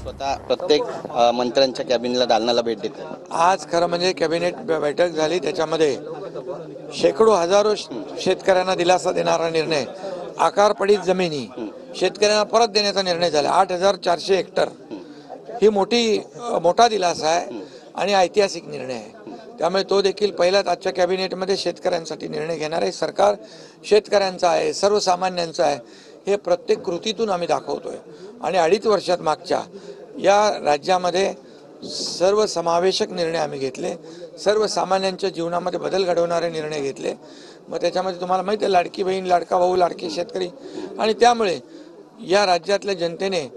स्वतः प्रत्येक मंत्र्यांच्या कॅबिनेटला दालनाला भेट देते। आज खरं म्हणजे कॅबिनेट बैठक झाली, त्याच्यामध्ये शेकडो हजारो शेतकऱ्यांना दिलासा देणारा निर्णय, आकार पडीत जमिनी शेतकऱ्यांना परत देण्याचा निर्णय झाला। 8400 हेक्टर ही मोठा दिलासा आहे आणि ऐतिहासिक निर्णय आहे। त्यामुळे तो देखील पहिल्याच आजच्या कॅबिनेटमध्ये शेतकऱ्यांसाठी निर्णय घेणार आहे। सरकार शेतकऱ्यांचा आहे, सर्वसामान्यांचा आहे, हे प्रत्येक कृतीतून आम्ही दाखवतोय। आणि 2.5 वर्षात मागच्या या राज्यामध्ये सर्वसमावेशक निर्णय आम्ही घेतले, सर्वसामान्यांच्या जीवनामध्ये बदल घडवणारे निर्णय घेतले। मग त्याच्यामध्ये तुम्हाला माहिती आहे, लाडकी बहीण, लाडका भाऊ, लाडके शेतकरी, आणि त्यामुळे या राज्यातल्या जनतेने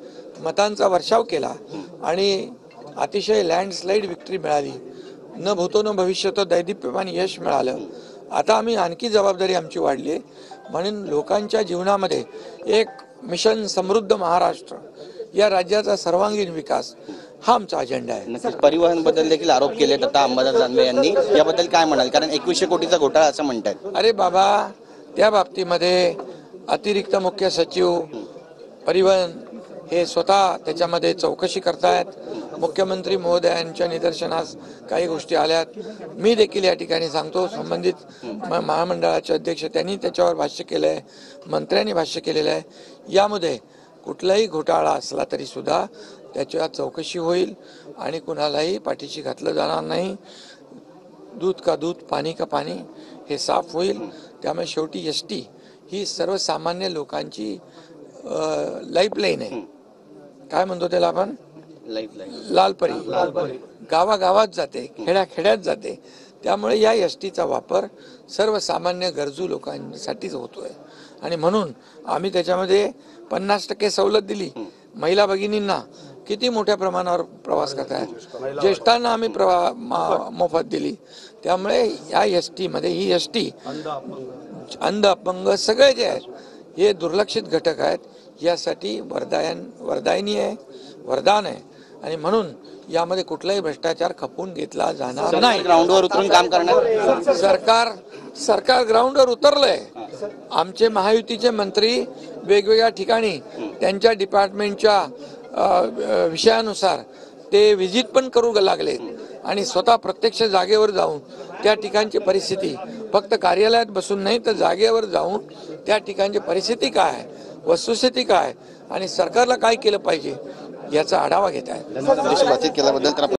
मतांचा वर्षाव केला आणि अतिशय लँडस्लाईड विक्ट्री मिळाली। न भूतो न भविष्यतो दैदिप्यमान यश मिळालं। आता आम्ही आणखी जबाबदारी आमची वाढली, म्हणून लोकांच्या जीवनामध्ये एक मिशन समृद्ध महाराष्ट्र, या राज्याचा सर्वांगीण विकास हा आमचा अजेंडा आहे। नक्कीच परिवहन बद्दल देखील आरोप केलेत आता अंबादास दानवे यांनी, याबद्दल काय म्हणाल? कारण 2100 कोटीचा घोटाळा असं म्हणतात। अरे बाबा, त्या बाबतीमध्ये अतिरिक्त मुख्य सचिव परिवहन हे स्वतः त्याच्यामध्ये चौकशी करतायत। मुख्यमंत्री महोदयांच्या निदर्शनास काही गोष्टी आल्यात। मी देखील या ठिकाणी सांगतो, संबंधित महामंडळाचे अध्यक्ष त्यांनी त्याच्यावर भाष्य केलं आहे, मंत्र्यांनी भाष्य केलेलं आहे। यामध्ये कुठलाही घोटाळा असला तरी सुद्धा त्याच्या चौकशी होईल आणि कुणालाही पाठीशी घातलं जाणार नाही। दूध का दूध, पाणी का पाणी हे साफ होईल। त्यामुळे शेवटी एसटी ही सर्वसामान्य लोकांची लाईफलाईन आहे। काय म्हणतो त्याला आपण? लालपरी गावागावात जाते, खेड्याखेड्यात जाते। त्यामुळे या एसटीचा वापर सर्वसामान्य गरजू लोकांसाठीच होतोय आणि म्हणून आम्ही त्याच्यामध्ये 50% सवलत दिली। महिला भगिनींना किती मोठ्या प्रमाणावर प्रवास करतात, ज्येष्ठांना आम्ही मोफत दिली। त्यामुळे या एसटीमध्ये ही एसटी अंध अपंग सगळे जे आहेत हे दुर्लक्षित घटक आहेत, यासाठी वरदायिनी आहे, वरदान आहे। आणि म्हणून यामध्ये कुठलाही भ्रष्टाचार खपवून घेतला जाणार नाही। ग्राउंडवर उतरून काम करणार सरकार ग्राउंडवर उतरलंय। आमचे महायुतीचे मंत्री वेगवेगळ्या ठिकाणी त्यांच्या डिपार्टमेंटच्या विषयानुसार ते व्हिजिट पण करू लागले आणि स्वतः प्रत्यक्ष जागेवर जाऊन त्या ठिकाणची परिस्थिती, फक्त कार्यालयात बसून नाही तर जागेवर जाऊन त्या ठिकाणची परिस्थिती काय, वस्तुस्थिती काय आणि सरकारला काय केलं पाहिजे याचा आढावा घेत आहे।